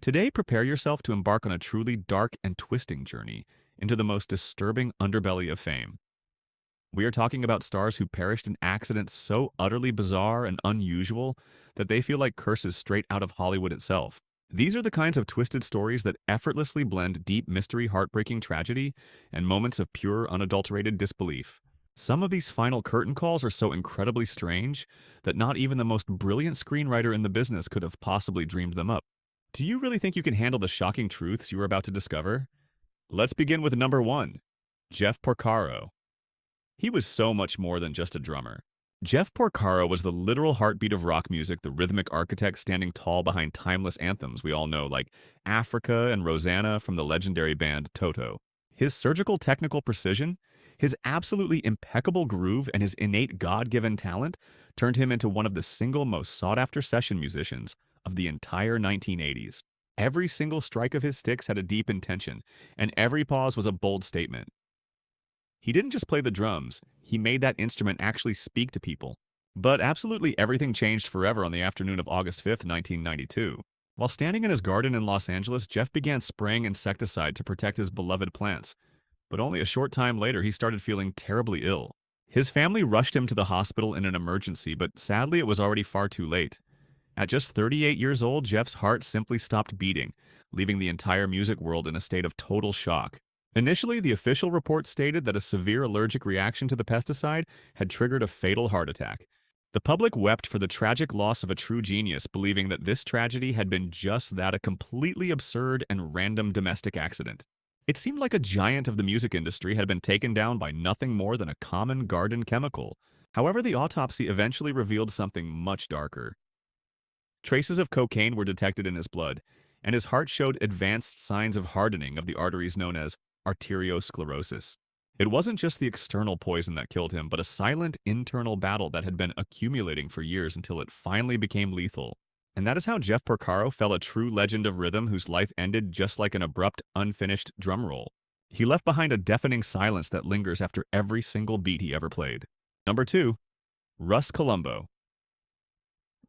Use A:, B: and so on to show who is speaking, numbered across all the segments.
A: Today, prepare yourself to embark on a truly dark and twisting journey into the most disturbing underbelly of fame. We are talking about stars who perished in accidents so utterly bizarre and unusual that they feel like curses straight out of Hollywood itself. These are the kinds of twisted stories that effortlessly blend deep mystery, heartbreaking tragedy, and moments of pure, unadulterated disbelief. Some of these final curtain calls are so incredibly strange that not even the most brilliant screenwriter in the business could have possibly dreamed them up. Do you really think you can handle the shocking truths you are about to discover? Let's begin with number 1, Jeff Porcaro. He was so much more than just a drummer. Jeff Porcaro was the literal heartbeat of rock music, the rhythmic architect standing tall behind timeless anthems we all know, like Africa and Rosanna from the legendary band Toto. His surgical technical precision, his absolutely impeccable groove, and his innate God-given talent turned him into one of the single most sought-after session musicians of the entire 1980s. Every single strike of his sticks had a deep intention, and every pause was a bold statement. He didn't just play the drums, he made that instrument actually speak to people. But absolutely everything changed forever on the afternoon of August 5th, 1992. While standing in his garden in Los Angeles, Jeff began spraying insecticide to protect his beloved plants. But only a short time later, he started feeling terribly ill. His family rushed him to the hospital in an emergency, but sadly it was already far too late. At just 38 years old, Jeff's heart simply stopped beating, leaving the entire music world in a state of total shock. Initially, the official report stated that a severe allergic reaction to the pesticide had triggered a fatal heart attack. The public wept for the tragic loss of a true genius, believing that this tragedy had been just that, a completely absurd and random domestic accident. It seemed like a giant of the music industry had been taken down by nothing more than a common garden chemical. However, the autopsy eventually revealed something much darker. Traces of cocaine were detected in his blood, and his heart showed advanced signs of hardening of the arteries known as arteriosclerosis. It wasn't just the external poison that killed him, but a silent internal battle that had been accumulating for years until it finally became lethal. And that is how Jeff Porcaro fell, a true legend of rhythm whose life ended just like an abrupt, unfinished drum roll. He left behind a deafening silence that lingers after every single beat he ever played. Number 2, Russ Columbo.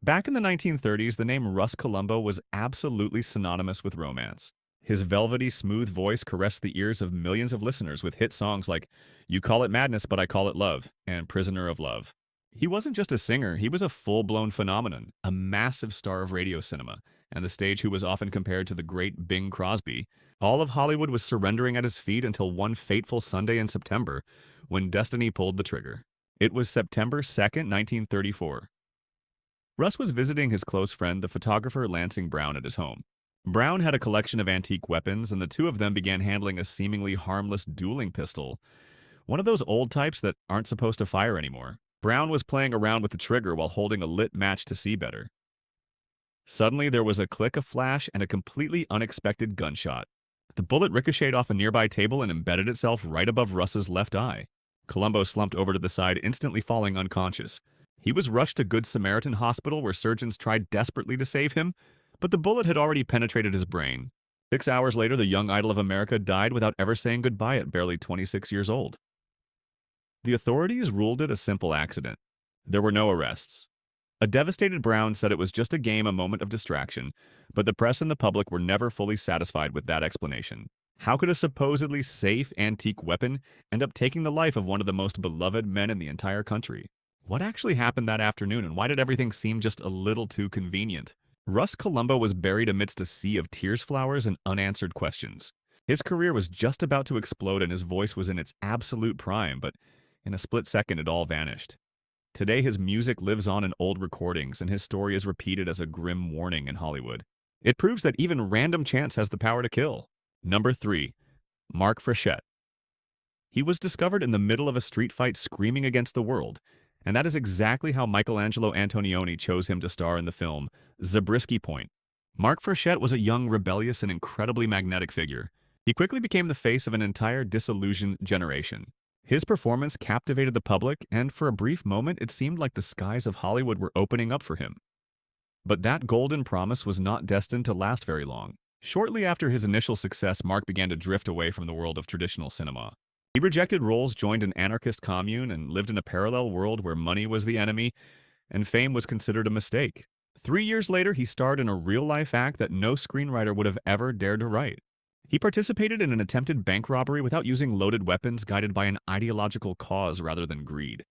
A: Back in the 1930s, the name Russ Columbo was absolutely synonymous with romance. His velvety, smooth voice caressed the ears of millions of listeners with hit songs like You Call It Madness, But I Call It Love and Prisoner of Love. He wasn't just a singer, he was a full-blown phenomenon, a massive star of radio cinema, and the stage who was often compared to the great Bing Crosby. All of Hollywood was surrendering at his feet until one fateful Sunday in September, when destiny pulled the trigger. It was September 2nd, 1934. Russ was visiting his close friend, the photographer Lansing Brown, at his home. Brown had a collection of antique weapons, and the two of them began handling a seemingly harmless dueling pistol, one of those old types that aren't supposed to fire anymore. Brown was playing around with the trigger while holding a lit match to see better. Suddenly, there was a click, a flash, and a completely unexpected gunshot. The bullet ricocheted off a nearby table and embedded itself right above Russ's left eye. Columbo slumped over to the side, instantly falling unconscious. He was rushed to Good Samaritan Hospital, where surgeons tried desperately to save him, but the bullet had already penetrated his brain. 6 hours later, the young idol of America died without ever saying goodbye at barely 26 years old. The authorities ruled it a simple accident. There were no arrests. A devastated Brown said it was just a game, a moment of distraction, but the press and the public were never fully satisfied with that explanation. How could a supposedly safe antique weapon end up taking the life of one of the most beloved men in the entire country? What actually happened that afternoon, and why did everything seem just a little too convenient? Russ Columbo was buried amidst a sea of tears, flowers, and unanswered questions. His career was just about to explode and his voice was in its absolute prime, but in a split second it all vanished. Today his music lives on in old recordings and his story is repeated as a grim warning in Hollywood. It proves that even random chance has the power to kill. Number 3, Mark Frechette. He was discovered in the middle of a street fight screaming against the world, and that is exactly how Michelangelo Antonioni chose him to star in the film Zabriskie Point. Mark Frechette was a young, rebellious, and incredibly magnetic figure. He quickly became the face of an entire disillusioned generation. His performance captivated the public, and for a brief moment it seemed like the skies of Hollywood were opening up for him. But that golden promise was not destined to last very long. Shortly after his initial success, Mark began to drift away from the world of traditional cinema. He rejected roles, joined an anarchist commune, and lived in a parallel world where money was the enemy and fame was considered a mistake. 3 years later, he starred in a real-life act that no screenwriter would have ever dared to write. He participated in an attempted bank robbery without using loaded weapons, guided by an ideological cause rather than greed.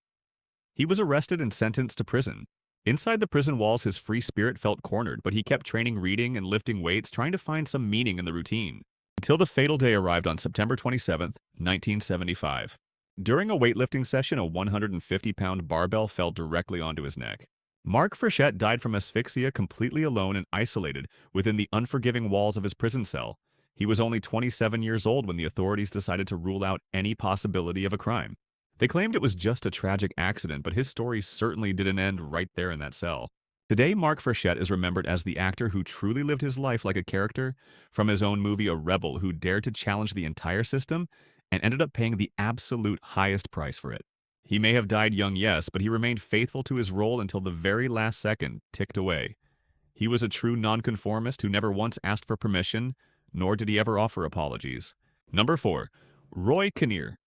A: He was arrested and sentenced to prison. Inside the prison walls, his free spirit felt cornered, but he kept training, reading, and lifting weights, trying to find some meaning in the routine. Until the fatal day arrived on September 27, 1975. During a weightlifting session, a 150-pound barbell fell directly onto his neck. Mark Frechette died from asphyxia, completely alone and isolated within the unforgiving walls of his prison cell. He was only 27 years old when the authorities decided to rule out any possibility of a crime. They claimed it was just a tragic accident, but his story certainly didn't end right there in that cell. Today, Mark Frechette is remembered as the actor who truly lived his life like a character from his own movie, a rebel who dared to challenge the entire system and ended up paying the absolute highest price for it. He may have died young, yes, but he remained faithful to his role until the very last second ticked away. He was a true nonconformist who never once asked for permission, nor did he ever offer apologies. Number 4. Roy Kinnear.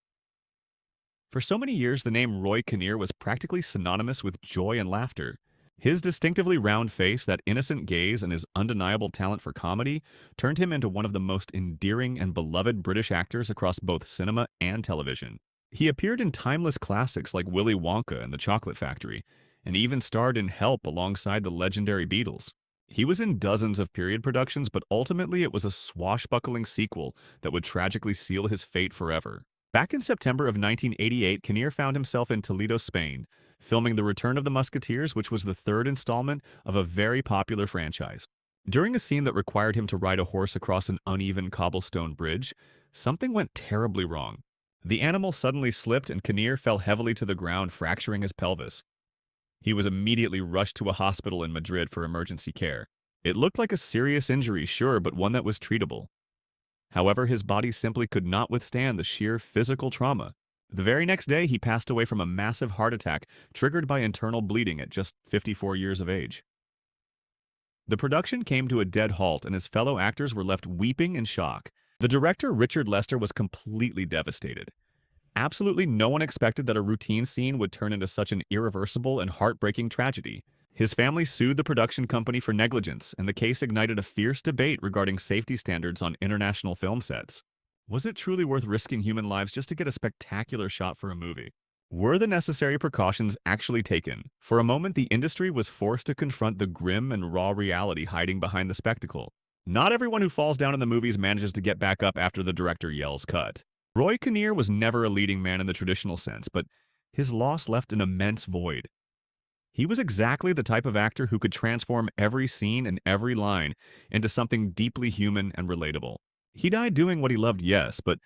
A: For so many years, the name Roy Kinnear was practically synonymous with joy and laughter. His distinctively round face, that innocent gaze, and his undeniable talent for comedy turned him into one of the most endearing and beloved British actors across both cinema and television. He appeared in timeless classics like Willy Wonka and the Chocolate Factory, and even starred in Help alongside the legendary Beatles. He was in dozens of period productions, but ultimately it was a swashbuckling sequel that would tragically seal his fate forever. Back in September of 1988, Kinnear found himself in Toledo, Spain, filming The Return of the Musketeers, which was the third installment of a very popular franchise. During a scene that required him to ride a horse across an uneven cobblestone bridge, something went terribly wrong. The animal suddenly slipped and Kinnear fell heavily to the ground, fracturing his pelvis. He was immediately rushed to a hospital in Madrid for emergency care. It looked like a serious injury, sure, but one that was treatable. However, his body simply could not withstand the sheer physical trauma. The very next day, he passed away from a massive heart attack triggered by internal bleeding at just 54 years of age. The production came to a dead halt, and his fellow actors were left weeping in shock. The director, Richard Lester, was completely devastated. Absolutely no one expected that a routine scene would turn into such an irreversible and heartbreaking tragedy. His family sued the production company for negligence, and the case ignited a fierce debate regarding safety standards on international film sets. Was it truly worth risking human lives just to get a spectacular shot for a movie? Were the necessary precautions actually taken? For a moment, the industry was forced to confront the grim and raw reality hiding behind the spectacle. Not everyone who falls down in the movies manages to get back up after the director yells cut. Roy Kinnear was never a leading man in the traditional sense, but his loss left an immense void. He was exactly the type of actor who could transform every scene and every line into something deeply human and relatable. He died doing what he loved, yes, but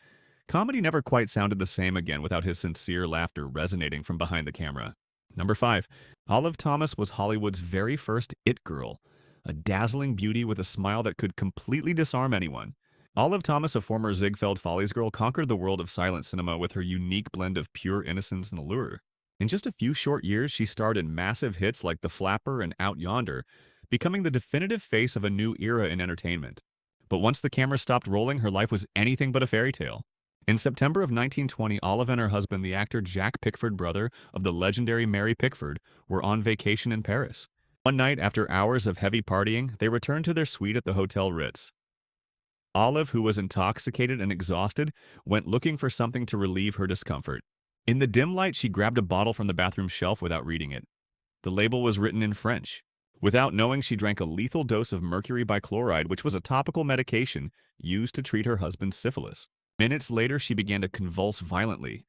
A: comedy never quite sounded the same again without his sincere laughter resonating from behind the camera. Number 5. Olive Thomas was Hollywood's very first it girl, a dazzling beauty with a smile that could completely disarm anyone. Olive Thomas, a former Ziegfeld Follies girl, conquered the world of silent cinema with her unique blend of pure innocence and allure. In just a few short years, she starred in massive hits like The Flapper and Out Yonder, becoming the definitive face of a new era in entertainment. But once the camera stopped rolling, her life was anything but a fairy tale. In September of 1920, Olive and her husband, the actor Jack Pickford, brother of the legendary Mary Pickford, were on vacation in Paris. One night, after hours of heavy partying, they returned to their suite at the Hotel Ritz. Olive, who was intoxicated and exhausted, went looking for something to relieve her discomfort. In the dim light, she grabbed a bottle from the bathroom shelf without reading it. The label was written in French. Without knowing, she drank a lethal dose of mercury bichloride, which was a topical medication used to treat her husband's syphilis. Minutes later, she began to convulse violently.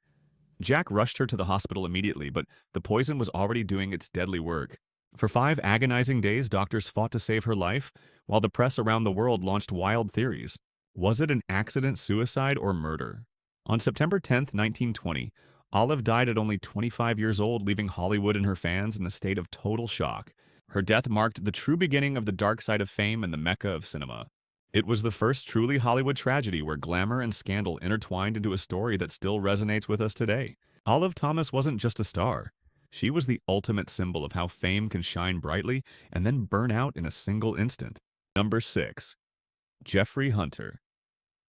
A: Jack rushed her to the hospital immediately, but the poison was already doing its deadly work. For 5 agonizing days, doctors fought to save her life, while the press around the world launched wild theories. Was it an accident, suicide, or murder? On September 10, 1920, Olive died at only 25 years old, leaving Hollywood and her fans in a state of total shock. Her death marked the true beginning of the dark side of fame and the mecca of cinema. It was the first truly Hollywood tragedy where glamour and scandal intertwined into a story that still resonates with us today. Olive Thomas wasn't just a star. She was the ultimate symbol of how fame can shine brightly and then burn out in a single instant. Number 6. Jeffrey Hunter.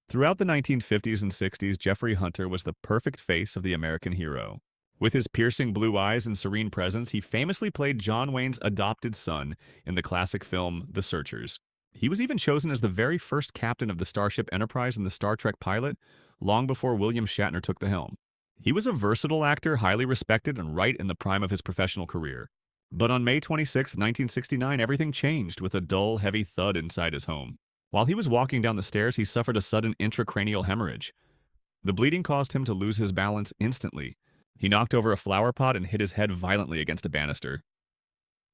A: Throughout the 1950s and 60s, Jeffrey Hunter was the perfect face of the American hero. With his piercing blue eyes and serene presence, he famously played John Wayne's adopted son in the classic film The Searchers. He was even chosen as the very first captain of the Starship Enterprise in the Star Trek pilot, long before William Shatner took the helm. He was a versatile actor, highly respected, and right in the prime of his professional career. But on May 26, 1969, everything changed with a dull, heavy thud inside his home. While he was walking down the stairs, he suffered a sudden intracranial hemorrhage. The bleeding caused him to lose his balance instantly. He knocked over a flower pot and hit his head violently against a banister.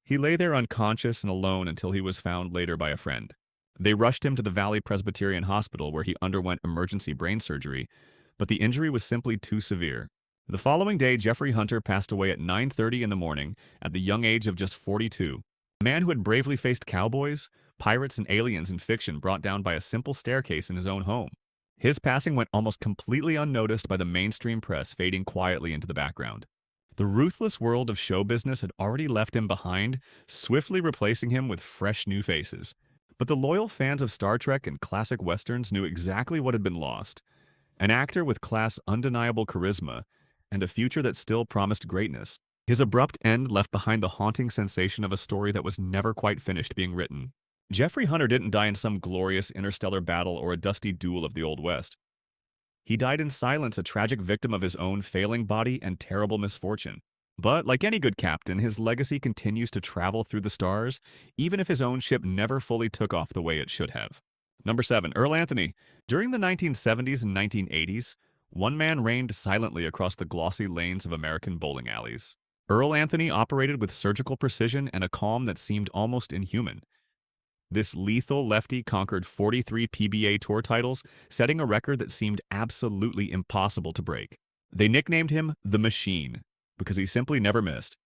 A: He lay there unconscious and alone until he was found later by a friend. They rushed him to the Valley Presbyterian Hospital where he underwent emergency brain surgery, but the injury was simply too severe. The following day, Jeffrey Hunter passed away at 9:30 in the morning at the young age of just 42. A man who had bravely faced cowboys, pirates, and aliens in fiction brought down by a simple staircase in his own home. His passing went almost completely unnoticed by the mainstream press, fading quietly into the background. The ruthless world of show business had already left him behind, swiftly replacing him with fresh new faces. But the loyal fans of Star Trek and classic westerns knew exactly what had been lost. An actor with class, undeniable charisma, and a future that still promised greatness. His abrupt end left behind the haunting sensation of a story that was never quite finished being written. Jeffrey Hunter didn't die in some glorious interstellar battle or a dusty duel of the Old West. He died in silence, a tragic victim of his own failing body and terrible misfortune. But like any good captain, his legacy continues to travel through the stars, even if his own ship never fully took off the way it should have. Number 7. Earl Anthony. During the 1970s and 1980s, one man reigned silently across the glossy lanes of American bowling alleys. Earl Anthony operated with surgical precision and a calm that seemed almost inhuman. This lethal lefty conquered 43 PBA Tour titles, setting a record that seemed absolutely impossible to break. They nicknamed him The Machine because he simply never missed.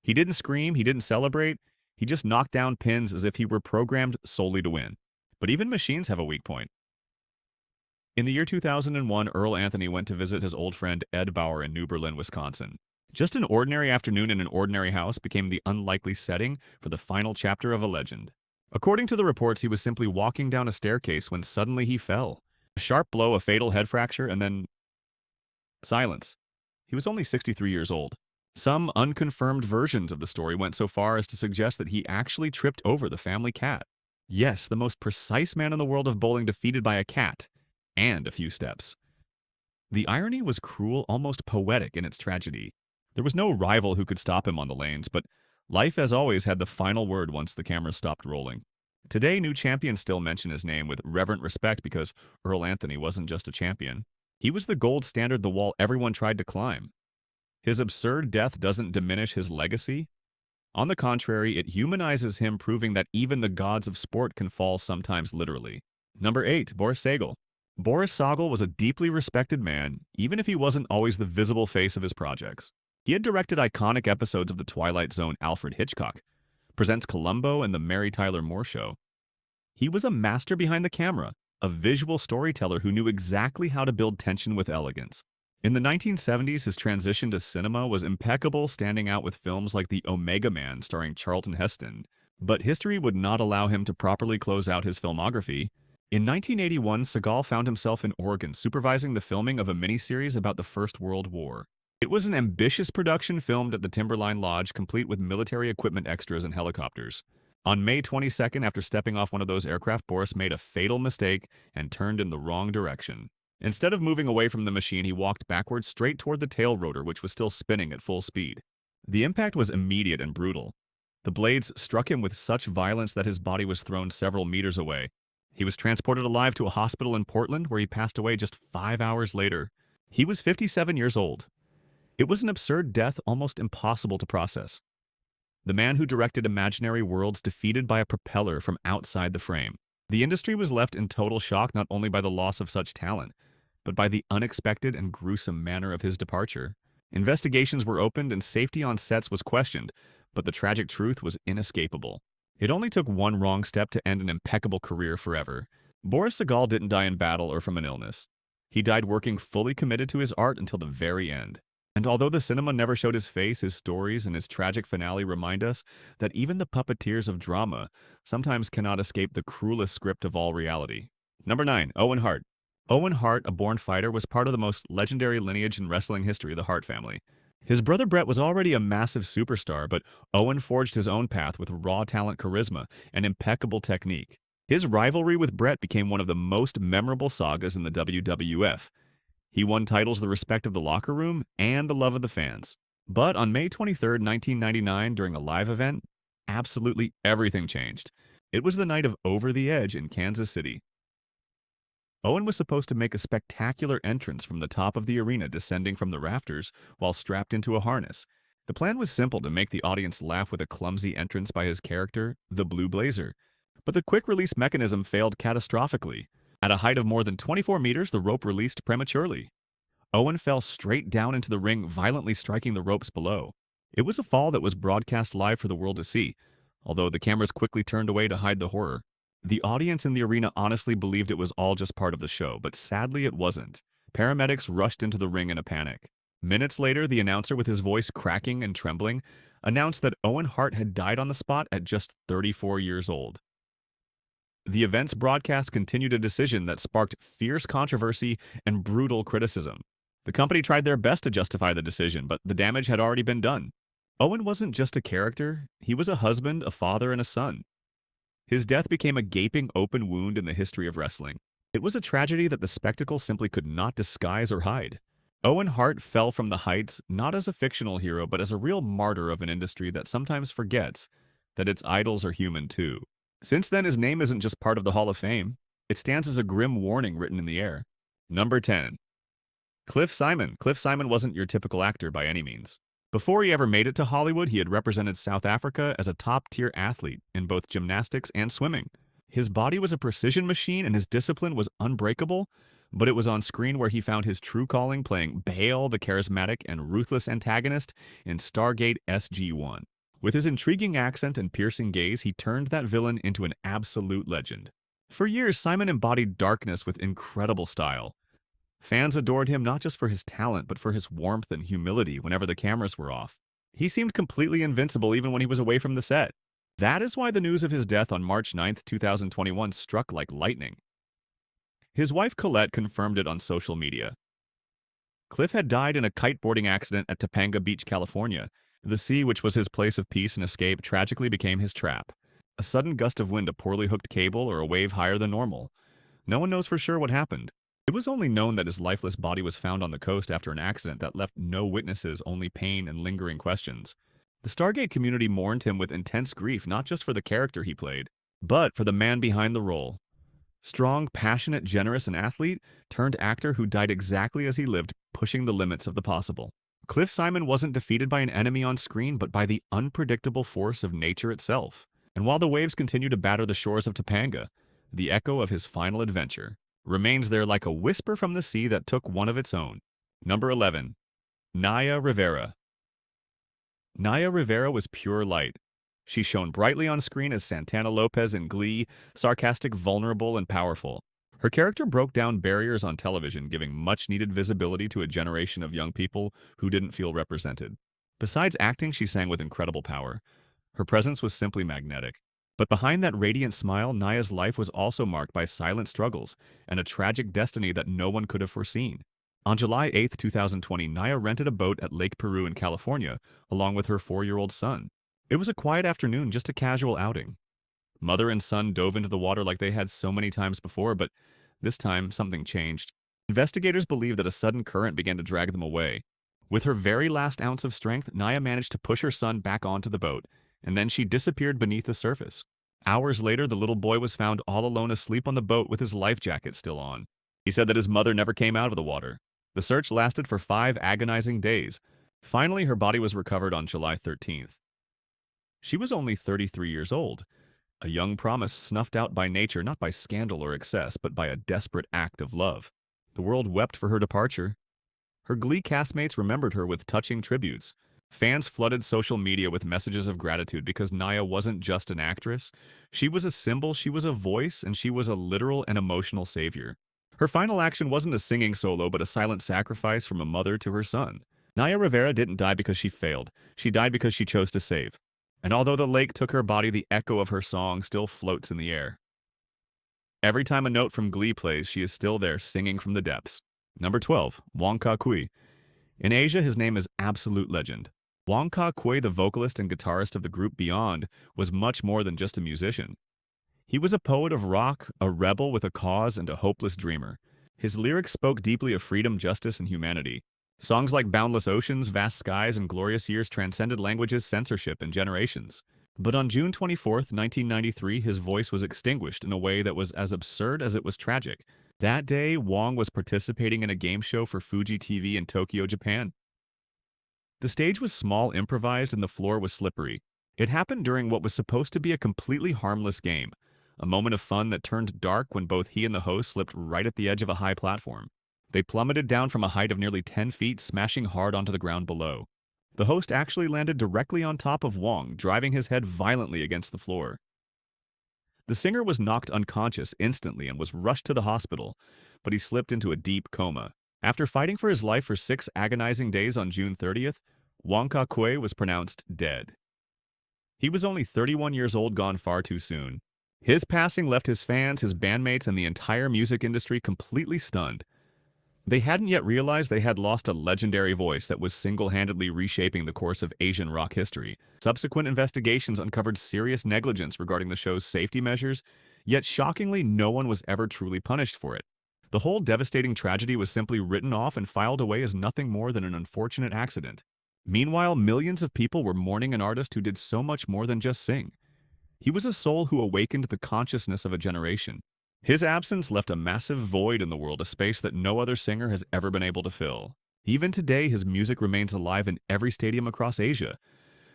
A: He didn't scream, he didn't celebrate, he just knocked down pins as if he were programmed solely to win. But even machines have a weak point. In the year 2001, Earl Anthony went to visit his old friend Ed Bauer in New Berlin, Wisconsin. Just an ordinary afternoon in an ordinary house became the unlikely setting for the final chapter of a legend. According to the reports, he was simply walking down a staircase when suddenly he fell. A sharp blow, a fatal head fracture, and then silence. He was only 63 years old. Some unconfirmed versions of the story went so far as to suggest that he actually tripped over the family cat. Yes, the most precise man in the world of bowling defeated by a cat, and a few steps. The irony was cruel, almost poetic in its tragedy. There was no rival who could stop him on the lanes, but life, as always, had the final word once the camera stopped rolling. Today, new champions still mention his name with reverent respect because Earl Anthony wasn't just a champion. He was the gold standard, the wall everyone tried to climb. His absurd death doesn't diminish his legacy. On the contrary, it humanizes him, proving that even the gods of sport can fall sometimes literally. Number 8. Boris Sagal. Boris Sagal was a deeply respected man, even if he wasn't always the visible face of his projects. He had directed iconic episodes of The Twilight Zone Alfred Hitchcock, presents Columbo and The Mary Tyler Moore Show. He was a master behind the camera, a visual storyteller who knew exactly how to build tension with elegance. In the 1970s, his transition to cinema was impeccable, standing out with films like The Omega Man starring Charlton Heston. But history would not allow him to properly close out his filmography. In 1981, Seagal found himself in Oregon supervising the filming of a miniseries about the First World War. It was an ambitious production filmed at the Timberline Lodge, complete with military equipment extras and helicopters. On May 22nd, after stepping off one of those aircraft, Boris made a fatal mistake and turned in the wrong direction. Instead of moving away from the machine, he walked backwards straight toward the tail rotor, which was still spinning at full speed. The impact was immediate and brutal. The blades struck him with such violence that his body was thrown several meters away. He was transported alive to a hospital in Portland, where he passed away just 5 hours later. He was 57 years old. It was an absurd death, almost impossible to process. The man who directed Imaginary Worlds defeated by a propeller from outside the frame. The industry was left in total shock not only by the loss of such talent, but by the unexpected and gruesome manner of his departure. Investigations were opened and safety on sets was questioned, but the tragic truth was inescapable. It only took one wrong step to end an impeccable career forever. Boris Sagal didn't die in battle or from an illness. He died working fully committed to his art until the very end. And although the cinema never showed his face, his stories and his tragic finale remind us that even the puppeteers of drama sometimes cannot escape the cruelest script of all reality. Number 9. Owen Hart. Owen Hart, a born fighter, was part of the most legendary lineage in wrestling history, the Hart family. His brother Brett was already a massive superstar, but Owen forged his own path with raw talent, charisma, and impeccable technique. His rivalry with Brett became one of the most memorable sagas in the WWF. He won titles the respect of the locker room and the love of the fans. But on May 23rd, 1999, during a live event, absolutely everything changed. It was the night of Over the Edge in Kansas City. Owen was supposed to make a spectacular entrance from the top of the arena, descending from the rafters while strapped into a harness. The plan was simple: to make the audience laugh with a clumsy entrance by his character, the Blue Blazer. But the quick-release mechanism failed catastrophically. At a height of more than 24 meters, the rope released prematurely. Owen fell straight down into the ring, violently striking the ropes below. It was a fall that was broadcast live for the world to see, although the cameras quickly turned away to hide the horror. The audience in the arena honestly believed it was all just part of the show, but sadly it wasn't. Paramedics rushed into the ring in a panic. Minutes later, the announcer, with his voice cracking and trembling, announced that Owen Hart had died on the spot at just 34 years old. The event's broadcast continued a decision that sparked fierce controversy and brutal criticism. The company tried their best to justify the decision, but the damage had already been done. Owen wasn't just a character, he was a husband, a father, and a son. His death became a gaping open wound in the history of wrestling. It was a tragedy that the spectacle simply could not disguise or hide. Owen Hart fell from the heights not as a fictional hero, but as a real martyr of an industry that sometimes forgets that its idols are human too. Since then, his name isn't just part of the Hall of Fame, it stands as a grim warning written in the air. Number 10. Cliff Simon. Cliff Simon wasn't your typical actor by any means. Before he ever made it to Hollywood, he had represented South Africa as a top-tier athlete in both gymnastics and swimming. His body was a precision machine and his discipline was unbreakable, but it was on screen where he found his true calling, playing Bale, the charismatic and ruthless antagonist in Stargate SG-1. With his intriguing accent and piercing gaze, he turned that villain into an absolute legend. For years, Simon embodied darkness with incredible style. Fans adored him not just for his talent, but for his warmth and humility whenever the cameras were off. He seemed completely invincible even when he was away from the set. That is why the news of his death on March 9, 2021 struck like lightning. His wife Colette confirmed it on social media. Cliff had died in a kiteboarding accident at Topanga Beach, California. The sea, which was his place of peace and escape, tragically became his trap. A sudden gust of wind, a poorly hooked cable, or a wave higher than normal. No one knows for sure what happened. It was only known that his lifeless body was found on the coast after an accident that left no witnesses, only pain and lingering questions. The Stargate community mourned him with intense grief, not just for the character he played, but for the man behind the role. Strong, passionate, generous, and athlete turned actor who died exactly as he lived, pushing the limits of the possible. Cliff Simon wasn't defeated by an enemy on screen, but by the unpredictable force of nature itself. And while the waves continue to batter the shores of Topanga, the echo of his final adventure remains there like a whisper from the sea that took one of its own. Number 11. Naya Rivera. Naya Rivera was pure light. She shone brightly on screen as Santana Lopez in Glee, sarcastic, vulnerable, and powerful. Her character broke down barriers on television, giving much-needed visibility to a generation of young people who didn't feel represented. Besides acting, she sang with incredible power. Her presence was simply magnetic. But behind that radiant smile, Naya's life was also marked by silent struggles and a tragic destiny that no one could have foreseen. On July 8, 2020, Naya rented a boat at Lake Peru in California, along with her 4-year-old son. It was a quiet afternoon, just a casual outing. Mother and son dove into the water like they had so many times before, but this time something changed. Investigators believe that a sudden current began to drag them away. With her very last ounce of strength, Naya managed to push her son back onto the boat, and then she disappeared beneath the surface. Hours later, the little boy was found all alone asleep on the boat with his life jacket still on. He said that his mother never came out of the water. The search lasted for 5 agonizing days. Finally, her body was recovered on July 13th. She was only 33 years old, a young promise snuffed out by nature, not by scandal or excess, but by a desperate act of love. The world wept for her departure. Her Glee castmates remembered her with touching tributes. Fans flooded social media with messages of gratitude because Naya wasn't just an actress. She was a symbol, she was a voice, and she was a literal and emotional savior. Her final action wasn't a singing solo, but a silent sacrifice from a mother to her son. Naya Rivera didn't die because she failed. She died because she chose to save. And although the lake took her body, the echo of her song still floats in the air. Every time a note from Glee plays, she is still there singing from the depths. Number 12. Wong Kar-kui. In Asia, his name is absolute legend. Wong Kar-kwai, the vocalist and guitarist of the group Beyond, was much more than just a musician. He was a poet of rock, a rebel with a cause, and a hopeless dreamer. His lyrics spoke deeply of freedom, justice, and humanity. Songs like Boundless Oceans, Vast Skies, and Glorious Years transcended languages, censorship, and generations. But on June 24, 1993, his voice was extinguished in a way that was as absurd as it was tragic. That day, Wong was participating in a game show for Fuji TV in Tokyo, Japan. The stage was small, improvised, and the floor was slippery. It happened during what was supposed to be a completely harmless game, a moment of fun that turned dark when both he and the host slipped right at the edge of a high platform. They plummeted down from a height of nearly 10 feet, smashing hard onto the ground below. The host actually landed directly on top of Wong, driving his head violently against the floor. The singer was knocked unconscious instantly and was rushed to the hospital, but he slipped into a deep coma. After fighting for his life for 6 agonizing days on June 30th, Wong Kar-kwai was pronounced dead. He was only 31 years old, gone far too soon. His passing left his fans, his bandmates, and the entire music industry completely stunned. They hadn't yet realized they had lost a legendary voice that was single-handedly reshaping the course of Asian rock history. Subsequent investigations uncovered serious negligence regarding the show's safety measures, yet shockingly, no one was ever truly punished for it. The whole devastating tragedy was simply written off and filed away as nothing more than an unfortunate accident. Meanwhile, millions of people were mourning an artist who did so much more than just sing. He was a soul who awakened the consciousness of a generation. His absence left a massive void in the world, a space that no other singer has ever been able to fill. Even today, his music remains alive in every stadium across Asia.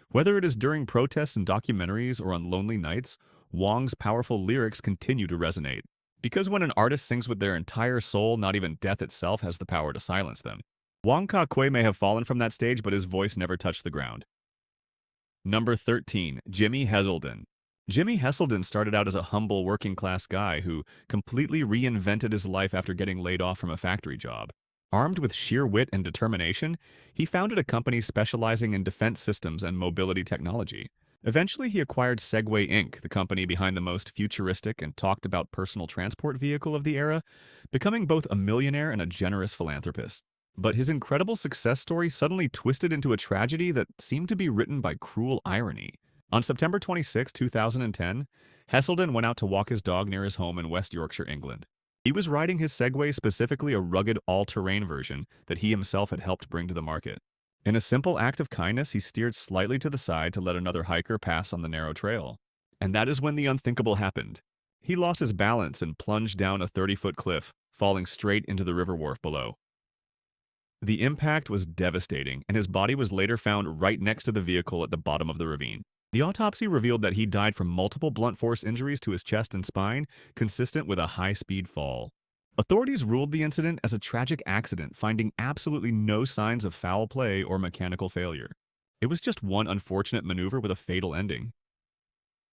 A: Whether it is during protests and documentaries or on lonely nights, Wong's powerful lyrics continue to resonate. Because when an artist sings with their entire soul, not even death itself has the power to silence them. Wong Kar-kwai may have fallen from that stage, but his voice never touched the ground. Number 13. Jimmy Heselden. Jimmy Heselden started out as a humble working-class guy who completely reinvented his life after getting laid off from a factory job. Armed with sheer wit and determination, he founded a company specializing in defense systems and mobility technology. Eventually, he acquired Segway Inc., the company behind the most futuristic and talked-about personal transport vehicle of the era, becoming both a millionaire and a generous philanthropist. But his incredible success story suddenly twisted into a tragedy that seemed to be written by cruel irony. On September 26, 2010, Heselden went out to walk his dog near his home in West Yorkshire, England. He was riding his Segway, specifically a rugged all-terrain version that he himself had helped bring to the market. In a simple act of kindness, he steered slightly to the side to let another hiker pass on the narrow trail. And that is when the unthinkable happened. He lost his balance and plunged down a 30-foot cliff, falling straight into the river wharf below. The impact was devastating, and his body was later found right next to the vehicle at the bottom of the ravine. The autopsy revealed that he died from multiple blunt force injuries to his chest and spine, consistent with a high-speed fall. Authorities ruled the incident as a tragic accident, finding absolutely no signs of foul play or mechanical failure. It was just one unfortunate maneuver with a fatal ending.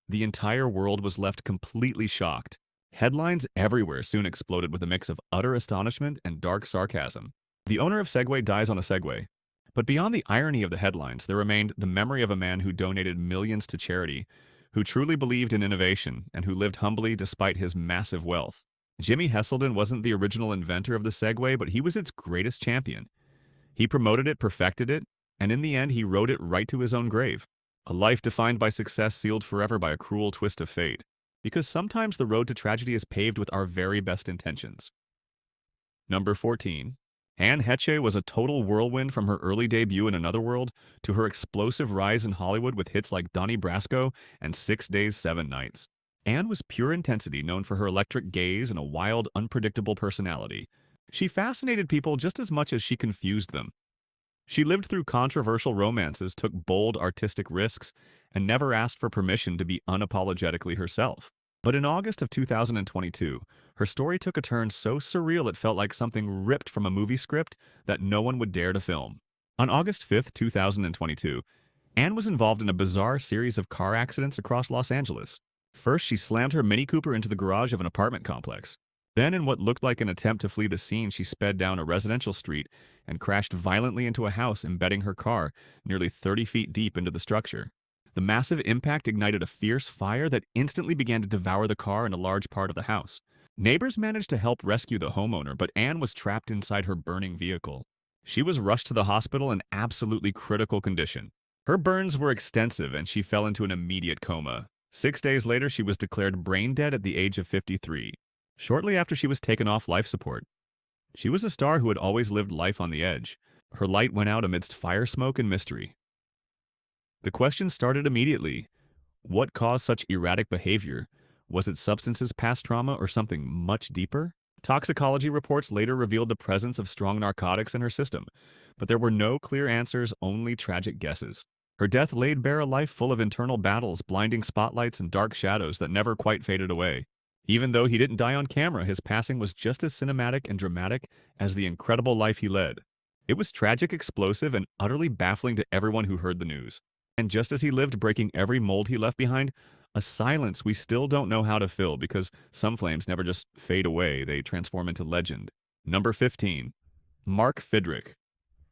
A: The entire world was left completely shocked. Headlines everywhere soon exploded with a mix of utter astonishment and dark sarcasm. The owner of Segway dies on a Segway. But beyond the irony of the headlines, there remained the memory of a man who donated millions to charity, who truly believed in innovation, and who lived humbly despite his massive wealth. Jimmy Heselden wasn't the original inventor of the Segway, but he was its greatest champion. He promoted it, perfected it, and in the end he rode it right to his own grave. A life defined by success, sealed forever by a cruel twist of fate. Because sometimes the road to tragedy is paved with our very best intentions. Number 14. Anne Heche was a total whirlwind from her early debut in Another World to her explosive rise in Hollywood with hits like Donnie Brasco and 6 Days, 7 Nights. Anne was pure intensity, known for her electric gaze and a wild, unpredictable personality. She fascinated people just as much as she confused them. She lived through controversial romances, took bold artistic risks, and never asked for permission to be unapologetically herself. But in August of 2022, her story took a turn so surreal it felt like something ripped from a movie script that no one would dare to film. On August 5, 2022, Anne was involved in a bizarre series of car accidents across Los Angeles. First, she slammed her Mini Cooper into the garage of an apartment complex. Then, in what looked like an attempt to flee the scene, she sped down a residential street and crashed violently into a house, embedding her car nearly 30 feet deep into the structure. The massive impact ignited a fierce fire that instantly began to devour the car and a large part of the house. Neighbors managed to help rescue the homeowner, but Anne was trapped inside her burning vehicle. She was rushed to the hospital in absolutely critical condition. Her burns were extensive and she fell into an immediate coma. 6 days later, she was declared brain dead at the age of 53, shortly after she was taken off life support. She was a star who had always lived life on the edge. Her light went out amidst fire, smoke, and mystery. The question started immediately. What caused such erratic behavior? Was it substances, past trauma, or something much deeper? Toxicology reports later revealed the presence of strong narcotics in her system, but there were no clear answers, only tragic guesses. Her death laid bare a life full of internal battles, blinding spotlights, and dark shadows that never quite faded away. Even though he didn't die on camera, his passing was just as cinematic and dramatic as the incredible life he led. It was tragic, explosive, and utterly baffling to everyone who heard the news. And just as he lived, breaking every mold he left behind, a silence we still don't know how to fill because some flames never just fade away, they transform into legend. Number 15. Mark Fidrych.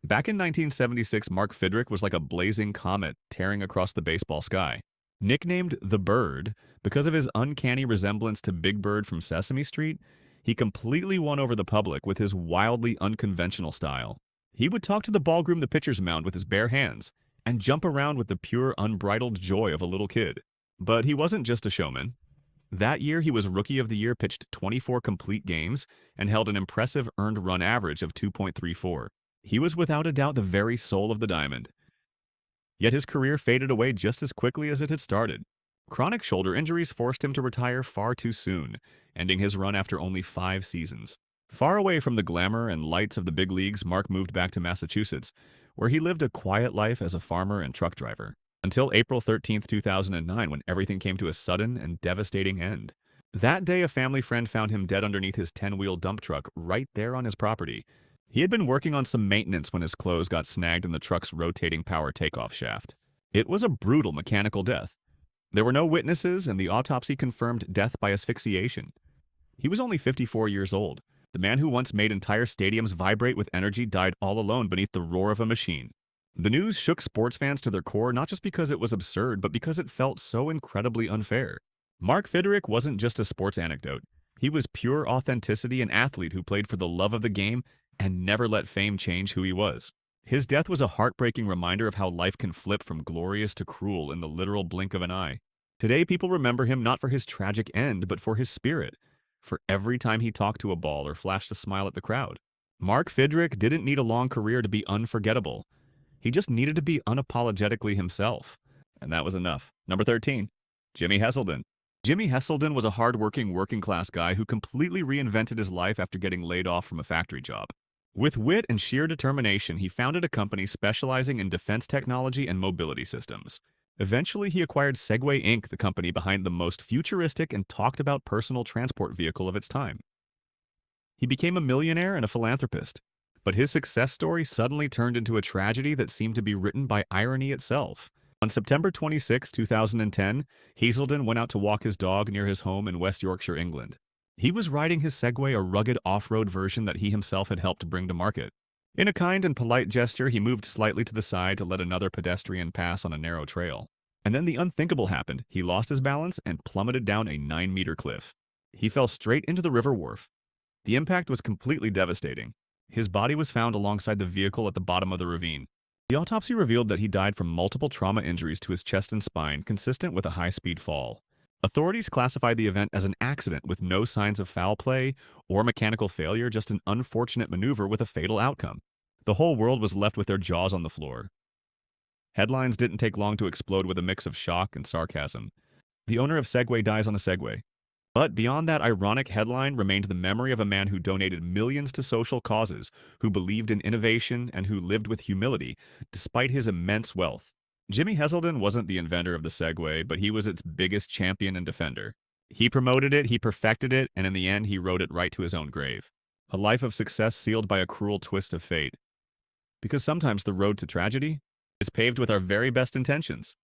A: Back in 1976, Mark Fidrych was like a blazing comet tearing across the baseball sky. Nicknamed the Bird because of his uncanny resemblance to Big Bird from Sesame Street, he completely won over the public with his wildly unconventional style. He would talk to the ball groom the pitcher's mound with his bare hands and jump around with the pure, unbridled joy of a little kid. But he wasn't just a showman. That year, he was Rookie of the Year, pitched 24 complete games, and held an impressive earned run average of 2.34. He was without a doubt the very soul of the diamond. Yet his career faded away just as quickly as it had started. Chronic shoulder injuries forced him to retire far too soon, ending his run after only 5 seasons. Far away from the glamour and lights of the big leagues, Mark moved back to Massachusetts, where he lived a quiet life as a farmer and truck driver, until April 13, 2009, when everything came to a sudden and devastating end. That day, a family friend found him dead underneath his 10-wheel dump truck right there on his property. He had been working on some maintenance when his clothes got snagged in the truck's rotating power takeoff shaft. It was a brutal mechanical death. There were no witnesses, and the autopsy confirmed death by asphyxiation. He was only 54 years old. The man who once made entire stadiums vibrate with energy died all alone beneath the roar of a machine. The news shook sports fans to their core, not just because it was absurd, but because it felt so incredibly unfair. Mark Fidrych wasn't just a sports anecdote. He was pure authenticity, an athlete who played for the love of the game and never let fame change who he was. His death was a heartbreaking reminder of how life can flip from glorious to cruel in the literal blink of an eye. Today, people remember him not for his tragic end, but for his spirit, for every time he talked to a ball or flashed a smile at the crowd. Mark Fidrych didn't need a long career to be unforgettable. He just needed to be unapologetically himself. And that was enough. Number 13. Jimmy Heselden. Jimmy Heselden was a hard-working, working-class guy who completely reinvented his life after getting laid off from a factory job. With wit and sheer determination, he founded a company specializing in defense technology and mobility systems. Eventually, he acquired Segway Inc., the company behind the most futuristic and talked-about personal transport vehicle of its time. He became a millionaire and a philanthropist, but his success story suddenly turned into a tragedy that seemed to be written by irony itself. On September 26, 2010, Heselden went out to walk his dog near his home in West Yorkshire, England. He was riding his Segway, a rugged off-road version that he himself had helped bring to market. In a kind and polite gesture, he moved slightly to the side to let another pedestrian pass on a narrow trail. And then the unthinkable happened. He lost his balance and plummeted down a 9-meter cliff. He fell straight into the river wharf. The impact was completely devastating. His body was found alongside the vehicle at the bottom of the ravine. The autopsy revealed that he died from multiple trauma injuries to his chest and spine, consistent with a high-speed fall. Authorities classified the event as an accident with no signs of foul play or mechanical failure, just an unfortunate maneuver with a fatal outcome. The whole world was left with their jaws on the floor. Headlines didn't take long to explode with a mix of shock and sarcasm. The owner of Segway dies on a Segway. But beyond that ironic headline remained the memory of a man who donated millions to social causes, who believed in innovation, and who lived with humility, despite his immense wealth. Jimmy Heselden wasn't the inventor of the Segway, but he was its biggest champion and defender. He promoted it, he perfected it, and in the end, he rode it right to his own grave. A life of success sealed by a cruel twist of fate. Because sometimes the road to tragedy is paved with our very best intentions.